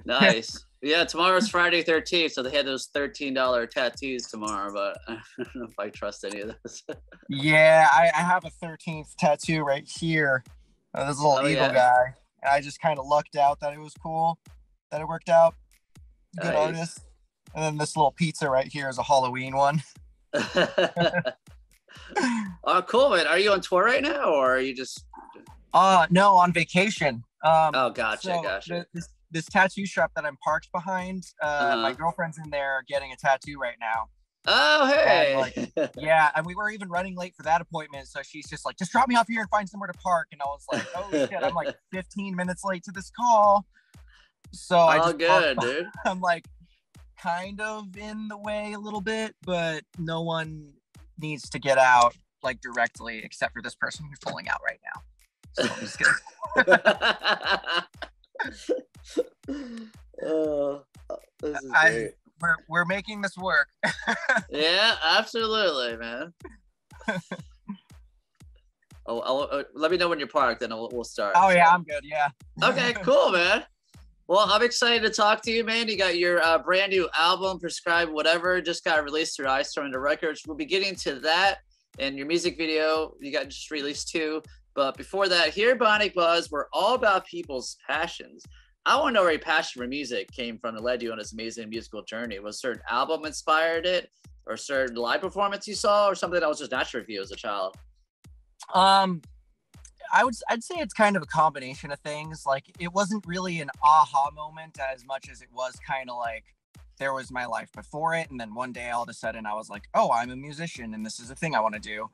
Nice. Yeah, tomorrow's Friday 13th, so they had those $13 tattoos tomorrow, but I don't know if I trust any of those. Yeah, I have a 13th tattoo right here. This little Oh eagle yeah, guy. And I just kind of lucked out that it was cool, that it worked out. Good nice. artist. And then this little pizza right here is a Halloween one. Oh, cool, man. Are you on tour right now, or are you just? No, on vacation. Oh, gotcha, So gotcha. this tattoo shop that I'm parked behind, my Uh-huh. girlfriend's in there getting a tattoo right now. Oh, And hey. like, yeah, and we were even running late for that appointment. So she's just like, just drop me off here and find somewhere to park. And I was like, oh shit, I'm like 15 minutes late to this call. So I All just parked. good, dude. I'm like kind of in the way a little bit, but no one needs to get out like directly except for this person who's pulling out right now. So I'm just kidding. Oh, this is I great. we're making this work. Yeah, absolutely, man. Let me know when you're parked, then we'll start. Oh yeah, So. I'm good. Yeah. Okay, cool, man. Well, I'm excited to talk to you, man. You got your brand new album, Prescribe Whatever, just got released through iStorm Records. We'll be getting to that, and your music video you got just released too. But before that, here at Bionic Buzz, we're all about people's passions. I want to know where your passion for music came from that led you on this amazing musical journey. Was a certain album inspired it, or a certain live performance you saw, or something that was just natural for you as a child? Um, I'd say it's kind of a combination of things. Like it wasn't really an aha moment as much as it was kind of like there was my life before it, and then one day all of a sudden I was like, oh, I'm a musician and this is a thing I want to do.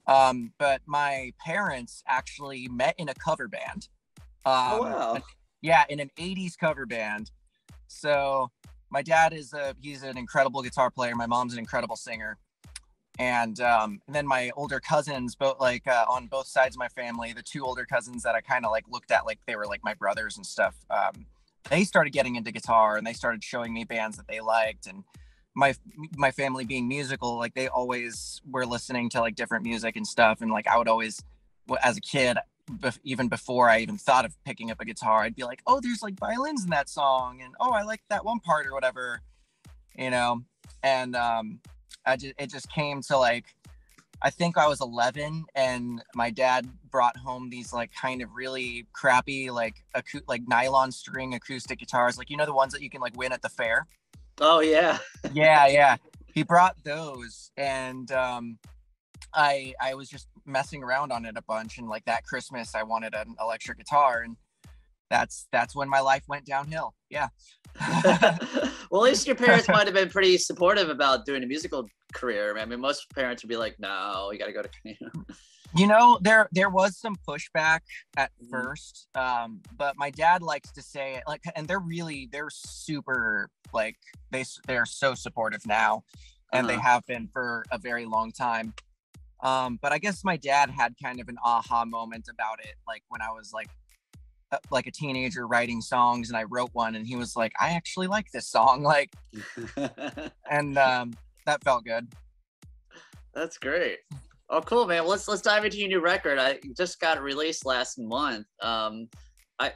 But my parents actually met in a cover band. Oh Um, wow. yeah, in an 80s cover band. So my dad he's an incredible guitar player. My mom's an incredible singer. And then my older cousins, both like on both sides of my family, the two older cousins that I kind of like looked at like they were like my brothers and stuff. They started getting into guitar and they started showing me bands that they liked. And my my family being musical, like they always were listening to like different music and stuff. And like I would always, as a kid, even before I even thought of picking up a guitar, I'd be like, oh, there's like violins in that song, and oh, I like that one part or whatever, you know. And it just came to like I think I was 11 and my dad brought home these like kind of really crappy like nylon string acoustic guitars, like the ones that you can like win at the fair. Oh yeah. Yeah, he brought those. And I was just messing around on it a bunch, and like that Christmas I wanted an electric guitar, and that's when my life went downhill. Yeah. Well, at least your parents might have been pretty supportive about doing a musical career. I mean, most parents would be like, "No, you got to go to." There was some pushback at first, but my dad likes to say like, and they're super like they're so supportive now, and they have been for a very long time. But I guess my dad had kind of an aha moment about it, like when I was like a teenager writing songs, and I wrote one and he was like, I actually like this song, like, and that felt good. That's great. Oh, cool, man. Well, let's dive into your new record. I just got released last month. I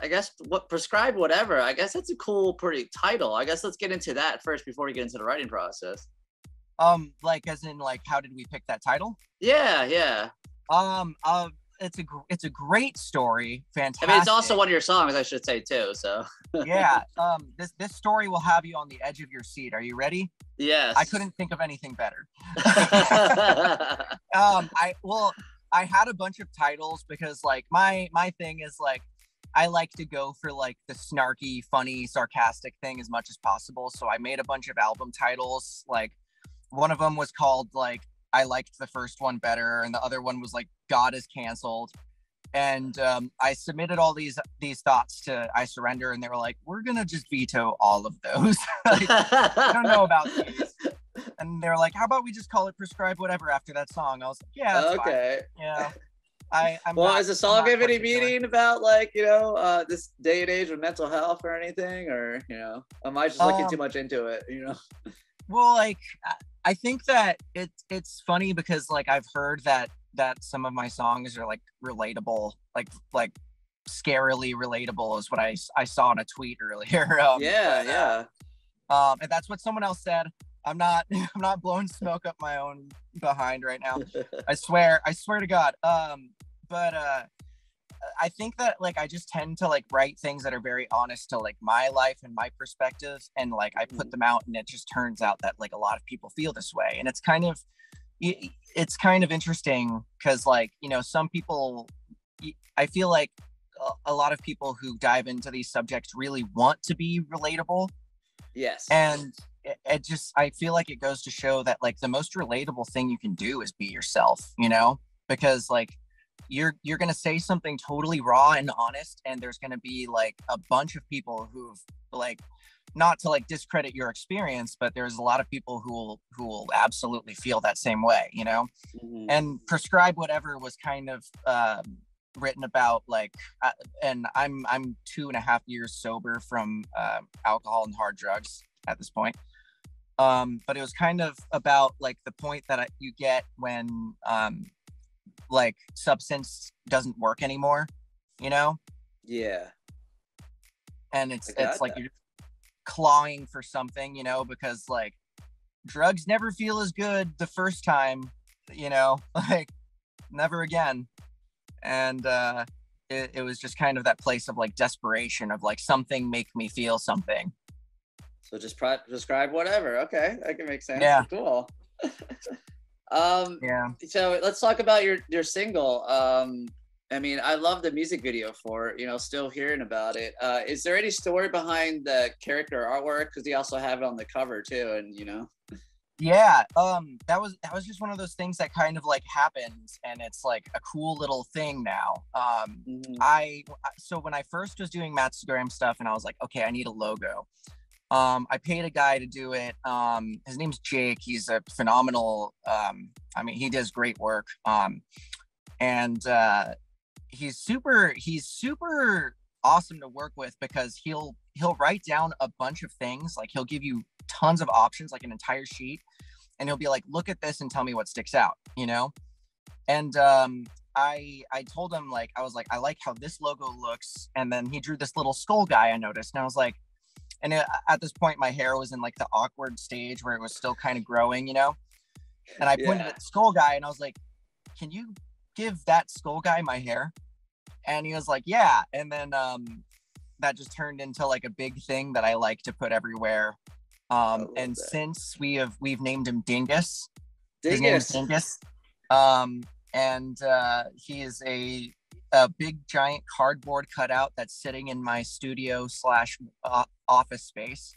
guess what Prescribe Whatever. I guess that's a cool, pretty title. I guess let's get into that first before we get into the writing process. Like as in like how did we pick that title? Yeah, yeah. um uh, it's a great story, I fantastic. mean, it's also one of your songs, I should say too. So Yeah. This story will have you on the edge of your seat. Are you ready? I yes. couldn't think of anything better. I had a bunch of titles because like my thing is like I like to go for like the snarky, funny, sarcastic thing as much as possible. So I made a bunch of album titles. Like one of them was called like I liked the first one better, and the other one was like God is canceled. And I submitted all these thoughts to I Surrender, and they were like, we're gonna just veto all of those. Like, I don't know about these. And they're like, how about we just call it Prescribe Whatever after that song? I was like, yeah, that's Okay. fine. I'm Well, not, is the I'm song not have any particular. meaning about like this day and age with mental health or anything, or am I just looking too Um, much into it? well, like I think that it's funny because like I've heard that some of my songs are like relatable, like scarily relatable is what I saw in a tweet earlier. And that's what someone else said. I'm not I'm not blowing smoke up my own behind right now. I swear to God. But I think that like I just tend to like write things that are very honest to like my life and my perspective, and like I put them out, and it just turns out that like a lot of people feel this way, and it's kind of interesting because like, you know, some people, I feel like a lot of people who dive into these subjects really want to be relatable. Yes. And it just, I feel like it goes to show that like the most relatable thing you can do is be yourself, you know, because like you're going to say something totally raw and honest, and there's going to be like a bunch of people who've like, not to like discredit your experience, but there's a lot of people who will absolutely feel that same way, you know. And Prescribe Whatever was kind of written about like, and I'm 2.5 years sober from alcohol and hard drugs at this point. But it was kind of about like the point that you get when like substance doesn't work anymore, you know? Yeah. And it's like you're clawing for something, you know, because like drugs never feel as good the first time, you know, like never again. And it was just kind of that place of like desperation of like something make me feel something. So just prescribe whatever. Okay, that can make sense. Yeah. Cool. Yeah. So let's talk about your single. I mean, I love the music video for it, you know, still hearing about it. Is there any story behind the character artwork? Because you also have it on the cover too, and you know. Yeah, that was just one of those things that kind of like happened, and it's like a cool little thing now. So when I first was doing MattstaGraham stuff, and I was like, okay, I need a logo. I paid a guy to do it. His name's Jake. He's a phenomenal. I mean, he does great work. And he's super awesome to work with because he'll write down a bunch of things. Like he'll give you tons of options, like an entire sheet, and he'll be like, look at this and tell me what sticks out, you know? And I told him, like, I was like, I like how this logo looks. And then he drew this little skull guy, I noticed, and I was like, and at this point my hair was in like the awkward stage where it was still kind of growing, you know? And I pointed at the skull guy and I was like, can you give that skull guy my hair? And he was like, yeah. And then that just turned into like a big thing that I like to put everywhere. And since we've named him Dingus. His name is Dingus. And he is a big giant cardboard cutout that's sitting in my studio / office space.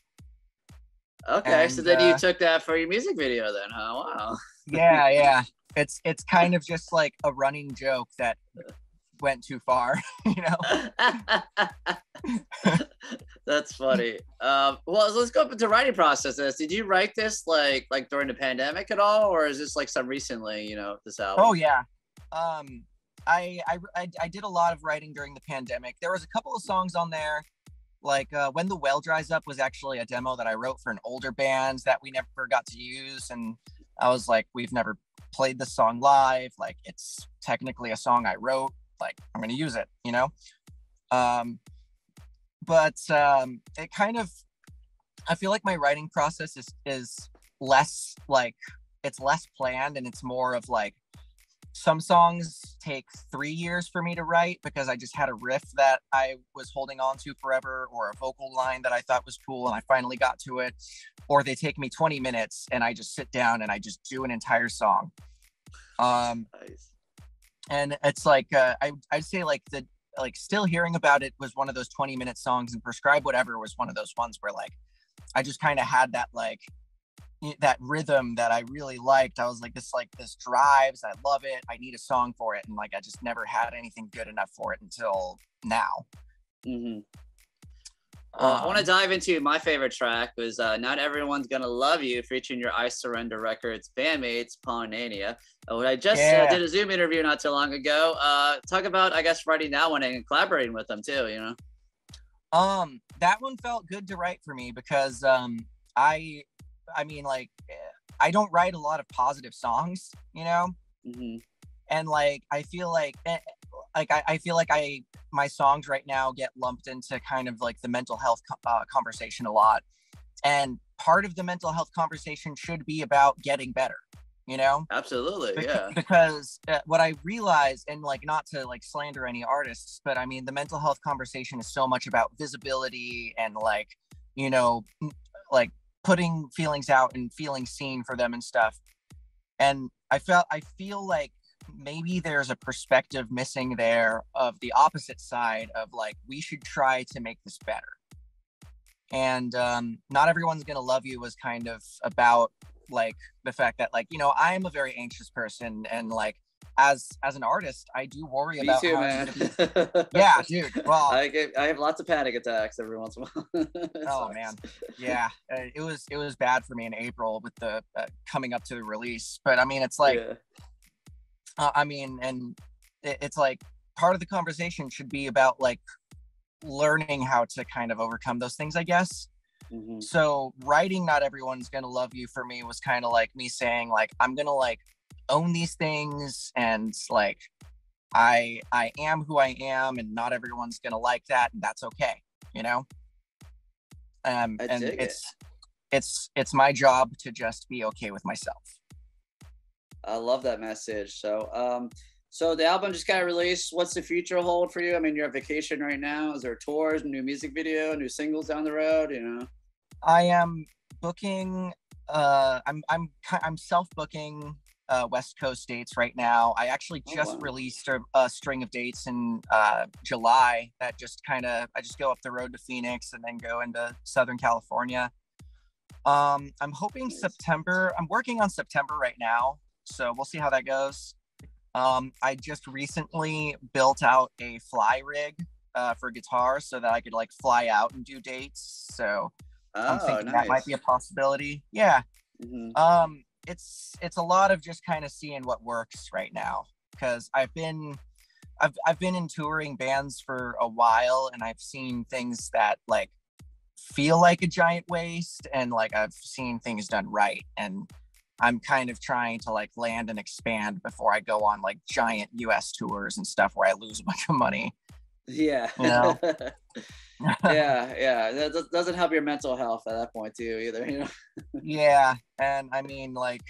Okay, and, so then you took that for your music video then, huh? Wow. Yeah. It's kind of just like a running joke that went too far, you know? That's funny. Well, let's go up into writing processes. Did you write this like during the pandemic at all, or is this like some recently, you know, this album? Oh yeah. I did a lot of writing during the pandemic. There was a couple of songs on there, like When the Well Dries Up was actually a demo that I wrote for an older band that we never got to use, and I was like, we've never played the song live, like it's technically a song I wrote, like I'm gonna use it, you know? But it kind of, I feel like my writing process is less like, it's less planned, and it's more of like, some songs take 3 years for me to write because I just had a riff that I was holding on to forever, or a vocal line that I thought was cool and I finally got to it, or they take me 20 minutes and I just sit down and I just do an entire song. Nice. And it's like I'd say like Still Hearing About It was one of those 20-minute songs, and Prescribe Whatever was one of those ones where like I just kind of had that like that rhythm that I really liked. I was like, this drives, I love it, I need a song for it, and like I just never had anything good enough for it until now. I want to dive into my favorite track, was Not Everyone's Gonna Love You, featuring your I Surrender Records bandmates, Pawnania. What I just did a Zoom interview not too long ago. Talk about, I guess, writing that one and collaborating with them too, you know? That one felt good to write for me because I mean, like, I don't write a lot of positive songs, you know? And like, I feel like my songs right now get lumped into kind of like the mental health conversation a lot. And part of the mental health conversation should be about getting better, you know? Absolutely. Yeah. Because what I realize, and like not to like slander any artists, but I mean, the mental health conversation is so much about visibility and like, you know, like putting feelings out and feeling seen for them and stuff. And I feel like maybe there's a perspective missing there of the opposite side of like, we should try to make this better. And not everyone's gonna love you was kind of about like the fact that like, you know, I'm a very anxious person, and like as an artist, I do worry Me about too, how man. yeah, dude. Well, I have lots of panic attacks every once in a while. oh man, yeah, it was bad for me in April with the coming up to the release. But I mean, it's like, Yeah. I mean, and it's like part of the conversation should be about like learning how to kind of overcome those things, I guess. Mm-hmm. So writing Not Everyone's Gonna Love You for me was kind of like me saying like, I'm gonna like own these things, and like I am who I am, and not everyone's gonna like that, and that's okay, you know. And it's my job to just be okay with myself. I love that message. So the album just got released. What's the future hold for you? I mean, you're on vacation right now. Is there tours, new music video, new singles down the road? You know, I am booking. I'm self-booking West Coast dates right now. I actually just released a string of dates in July that just I just go up the road to Phoenix and then go into Southern California. I'm hoping September. I'm working on September right now, so we'll see how that goes. I just recently built out a fly rig for guitar so that I could like fly out and do dates. So I'm thinking that might be a possibility. Yeah. Mm-hmm. It's a lot of just kind of seeing what works right now, because I've been in touring bands for a while, and I've seen things that like feel like a giant waste, and like I've seen things done right, and I'm kind of trying to like land and expand before I go on like giant US tours and stuff where I lose a bunch of money. Yeah. You know? yeah. That doesn't help your mental health at that point too either, you know? Yeah. And I mean, like,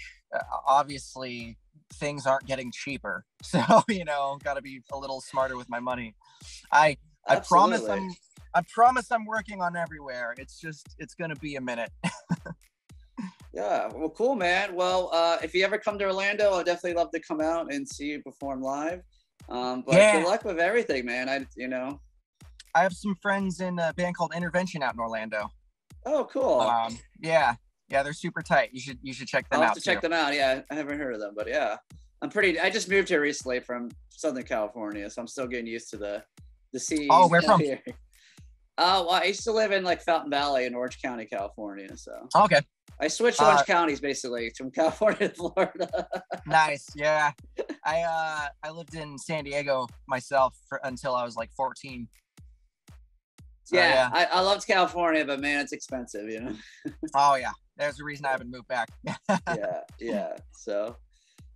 obviously things aren't getting cheaper. So, you know, got to be a little smarter with my money. I promise I'm working on everywhere. It's going to be a minute. Yeah, well, cool, man. Well, if you ever come to Orlando, I'd definitely love to come out and see you perform live. But good luck with everything, man. I have some friends in a band called Intervention out in Orlando. Oh, cool. Yeah, they're super tight. You should check them out. I'll have to check them out. Yeah, I haven't heard of them, but yeah, I just moved here recently from Southern California, so I'm still getting used to the seas. Oh, where from? Here. Well, I used to live in like Fountain Valley in Orange County, California. So okay. I switched Orange counties basically from California to Florida. Nice. Yeah. I lived in San Diego myself until I was like 14. So, yeah. I loved California, but man, it's expensive, you know? Oh yeah. There's a reason I haven't moved back. Yeah. So,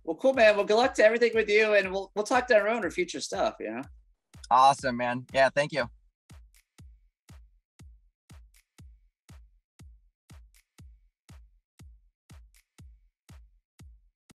well, cool, man. Well, good luck to everything with you, and we'll talk down our own or future stuff, you know? Awesome, man. Yeah. Thank you.